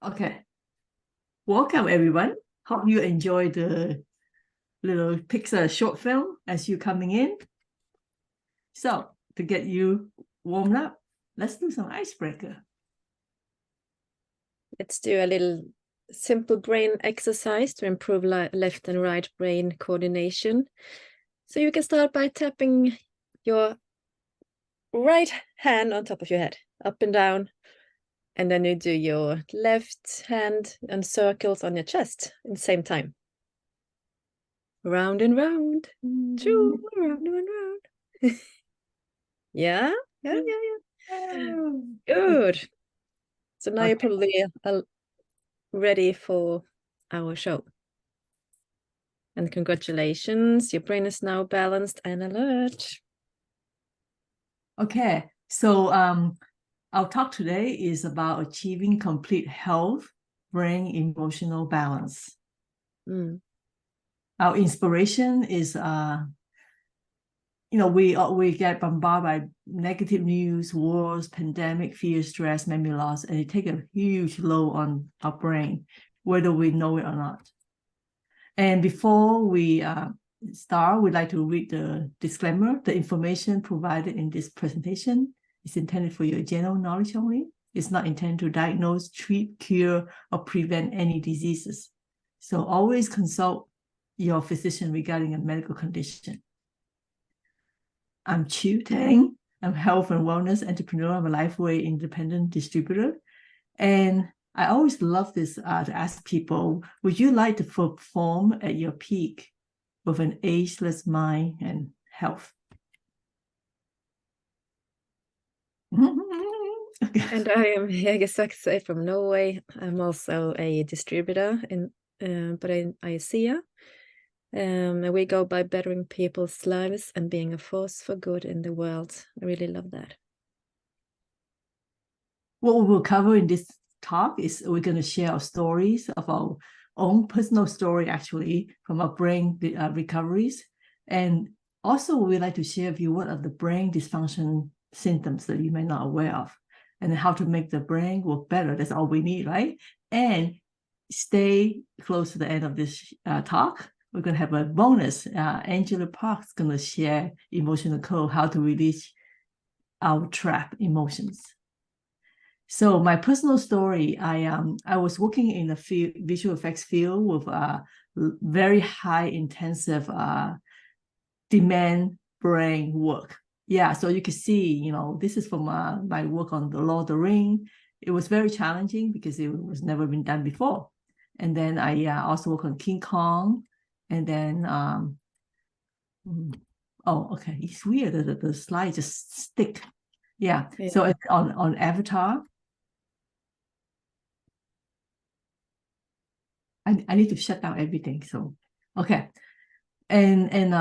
Okay. Welcome, everyone. Hope you enjoy the little Pixar short film as you coming in. So, to get you warmed up, let's do some icebreaker. Let's do a little simple brain exercise to improve left and right brain coordination. So you can start by tapping your right hand on top of your head, up and down. And then you do your left hand and circles on your chest at the same time. Round and round, round and round. Yeah. Good. So now you're probably ready for our show. And congratulations, your brain is now balanced and alert. Okay, so our talk today is about achieving complete health, brain, emotional balance. Our inspiration is we get bombarded by negative news, wars, pandemic, fear, stress, memory loss, and it takes a huge load on our brain, whether we know it or not. And before we start, we'd like to read the disclaimer. The information provided in this presentation is intended for your general knowledge only. It's not intended to diagnose, treat, cure, or prevent any diseases. So always consult your physician regarding a medical condition. I'm Chu Tang. I'm a health and wellness entrepreneur. I'm a Lifeway independent distributor. And I always love this to ask people, would you like to perform at your peak with an ageless mind and health? And I am Hege from Norway. I'm also a distributor but in ICEA. And we go by bettering people's lives and being a force for good in the world. I really love that. What we will cover in this talk is we're going to share our stories of our own personal story, actually, from our brain recoveries. And also, we'd like to share with you what are the brain dysfunction symptoms that you may not be aware of, and how to make the brain work better. That's all we need, right? And stay close to the end of this talk. We're going to have a bonus. Angela Park's going to share emotional code, how to release our trapped emotions. So my personal story, I was working in the visual effects field with very high intensive demand brain work. Yeah, so you can see, this is from my work on the Lord of the Ring. It was very challenging because it was never been done before. And then I also work on King Kong. And then, okay, it's weird that the slide just stick. Yeah. So on Avatar, I need to shut down everything. So, okay. And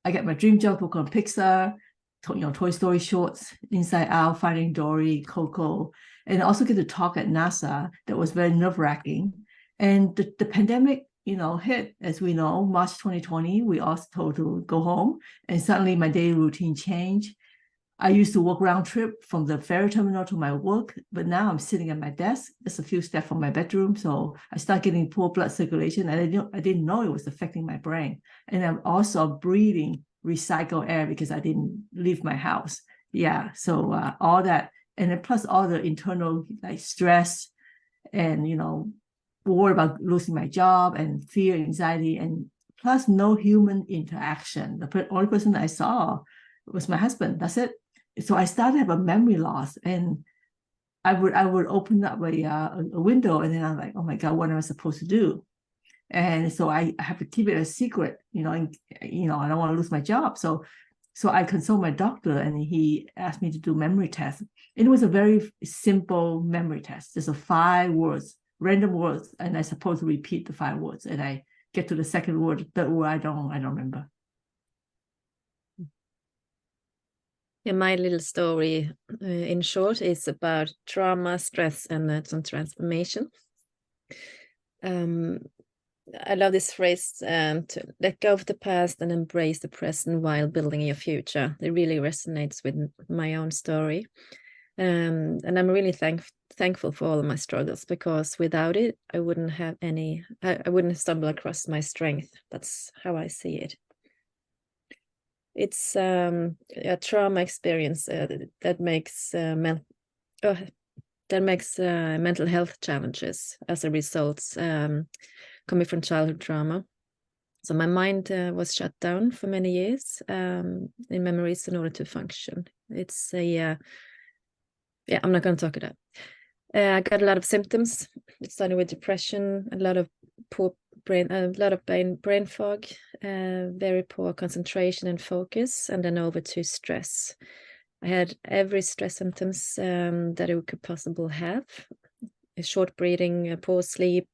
I get my dream job work on Pixar, Toy Story shorts, Inside Out, Finding Dory, Coco, and I also get to talk at NASA. That was very nerve-wracking. And the pandemic, hit, as we know, March 2020, we also told to go home, and suddenly my daily routine changed. I used to walk round trip from the ferry terminal to my work, but now I'm sitting at my desk, just a few steps from my bedroom. So I start getting poor blood circulation, and I didn't know it was affecting my brain. And I'm also breathing recycled air because I didn't leave my house. Yeah, so all that, and then plus all the internal stress, and worry about losing my job, and fear, anxiety, and plus no human interaction. The only person I saw was my husband. That's it. So I started to have a memory loss, and I would open up a window, and then I'm like, oh my God, what am I supposed to do? And so I have to keep it a secret, and I don't want to lose my job. So I consult my doctor, and he asked me to do memory test. It was a very simple memory test. There's 5 words, random words, and I supposed to repeat the 5 words. And I get to the second word, third word, I don't remember. Yeah, my little story, in short, is about trauma, stress, and some transformation. I love this phrase, to let go of the past and embrace the present while building your future. It really resonates with my own story. And I'm really thankful for all of my struggles, because without it, I wouldn't have any, I wouldn't stumble across my strength. That's how I see it. It's a trauma experience that makes mental health challenges as a result, coming from childhood trauma. So my mind was shut down for many years in memories in order to function. It's a yeah, I'm not going to talk it up. I got a lot of symptoms. It started with depression, a lot of brain fog, very poor concentration and focus, and then over to stress. I had every stress symptoms that I could possibly have: short breathing, poor sleep,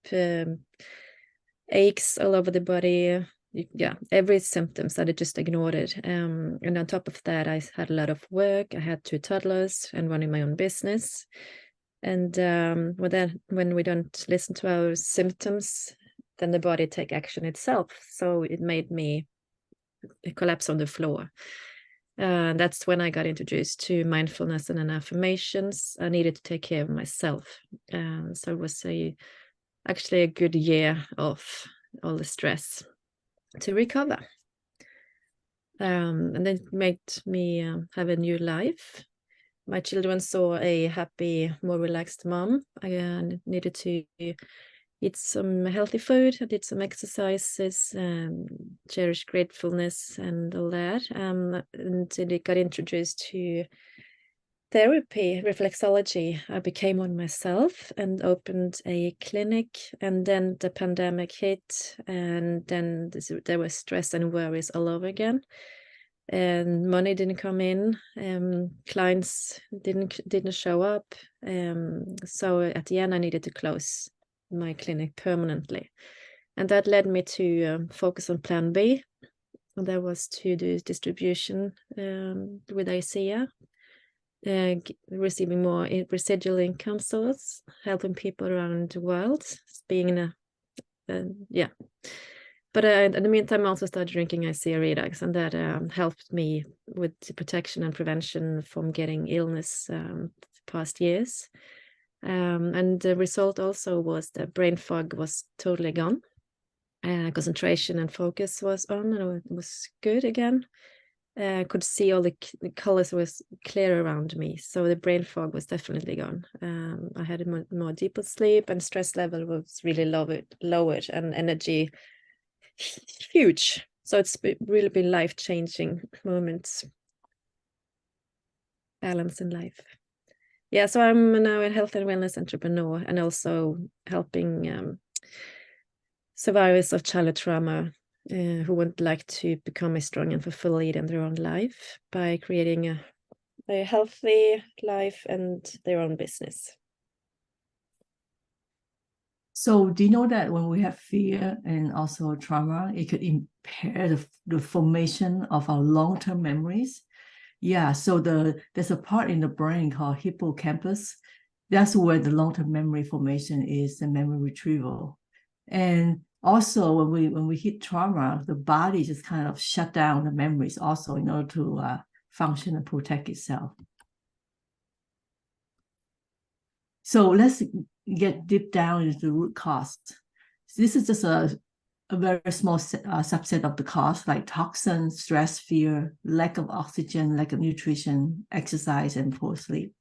aches all over the body. Yeah, every symptoms that I just ignored it. And on top of that, I had a lot of work. I had 2 toddlers and running my own business. And when we don't listen to our symptoms, then the body take action itself. So it made me collapse on the floor. That's when I got introduced to mindfulness and affirmations. I needed to take care of myself. So it was actually a good year of all the stress to recover. And then it made me have a new life. My children saw a happy, more relaxed mom. I needed to eat some healthy food. I did some exercises, cherish gratefulness and all that. And I got introduced to therapy, reflexology. I became one myself and opened a clinic. And then the pandemic hit, and then there was stress and worries all over again. And money didn't come in, clients didn't show up. So at the end, I needed to close my clinic permanently. And that led me to focus on plan B. And that was to do distribution with ICEA, receiving more residual income source, helping people around the world, being in yeah. But in the meantime, I also started drinking ICEA Redux, and that helped me with the protection and prevention from getting illness the past years. And the result also was that brain fog was totally gone. Concentration and focus was on, and it was good again. I could see all the colors was clear around me, so the brain fog was definitely gone. I had a more deeper sleep, and stress level was really lowered, and energy huge. So it's really been life-changing moments. Balance in life. Yeah, so I'm now a health and wellness entrepreneur, and also helping survivors of childhood trauma who would like to become a strong and fulfilled leader in their own life by creating a healthy life and their own business. So do you know that when we have fear and also trauma, it could impair the formation of our long-term memories? Yeah, so there's a part in the brain called hippocampus. That's where the long-term memory formation is, and memory retrieval. And also when we hit trauma, the body just kind of shut down the memories also in order to function and protect itself. So let's get deep down into the root cause. This is just a very small subset of the cause, like toxins, stress, fear, lack of oxygen, lack of nutrition, exercise, and poor sleep.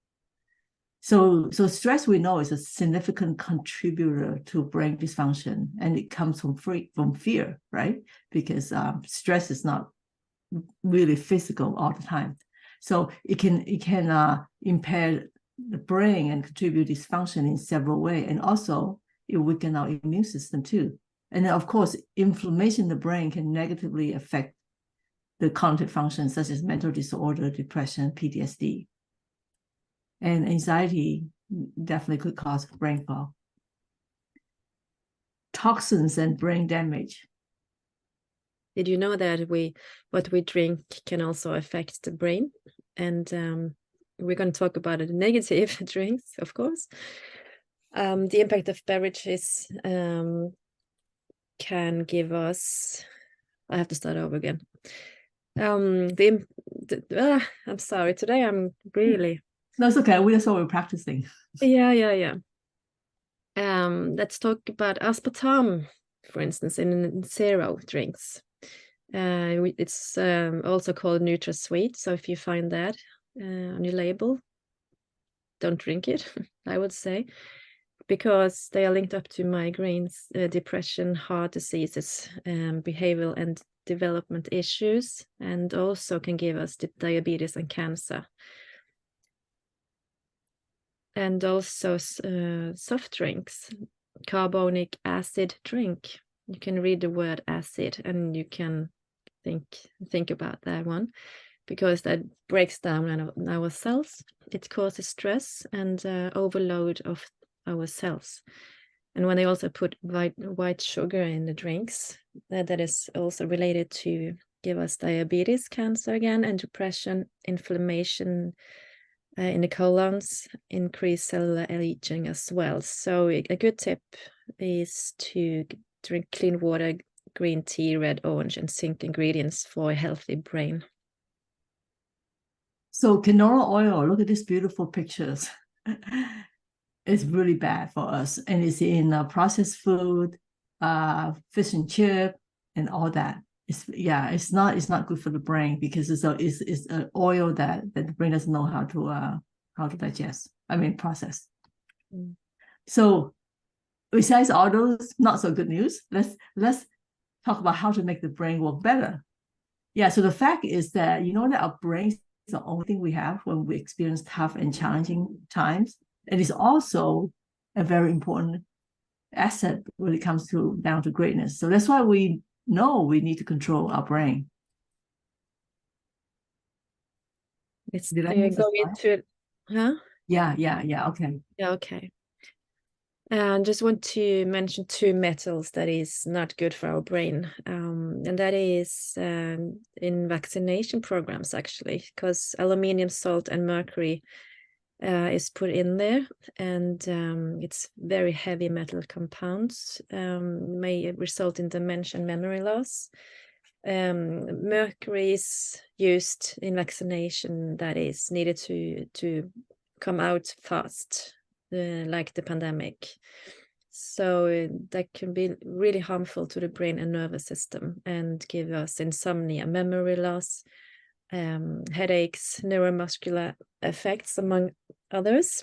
So stress, we know, is a significant contributor to brain dysfunction, and it comes from fear, right? Because stress is not really physical all the time. So it can impair the brain and contribute dysfunction in several ways, and also it weaken our immune system too. And then, of course, inflammation in the brain can negatively affect the cognitive functions such as mental disorder, depression, PTSD. And anxiety definitely could cause brain fog. Toxins and brain damage. Did you know that what we drink can also affect the brain? And we're going to talk about the negative drinks, of course. The impact of beverages can give us. I have to start over again. I'm sorry. Today I'm really No, it's okay. That's what we're practicing. Yeah. Let's talk about aspartame, for instance, in zero drinks. It's also called NutraSweet. So if you find that on your label, don't drink it, I would say, because they are linked up to migraines, depression, heart diseases, behavioral and development issues, and also can give us diabetes and cancer. And also soft drinks, carbonic acid drink. You can read the word acid and you can think about that one, because that breaks down our cells. It causes stress and overload of our cells. And when they also put white sugar in the drinks, that is also related to give us diabetes, cancer again, and depression, inflammation in the colons, increase cellular aging as well. So a good tip is to drink clean water, green tea, red, orange, and zinc ingredients for a healthy brain. So canola oil, look at these beautiful pictures. It's really bad for us. And it's in processed food, fish and chip, and all that. It's not good for the brain because it's an oil that the brain doesn't know how to digest. Process. Mm. So besides all those not so good news, let's talk about how to make the brain work better. Yeah, so the fact is that that our brain is the only thing we have when we experience tough and challenging times. It is also a very important asset when it comes down to greatness. So that's why we know we need to control our brain. It's Did I going miss a slide? into it, huh? Yeah, okay. Yeah, okay. And just want to mention two metals that is not good for our brain, and that is in vaccination programs actually, because aluminium, salt, and mercury is put in there, and it's very heavy metal compounds, may result in dementia and memory loss. Mercury is used in vaccination that is needed to come out fast, like the pandemic. So that can be really harmful to the brain and nervous system and give us insomnia, memory loss, headaches, neuromuscular effects, among others.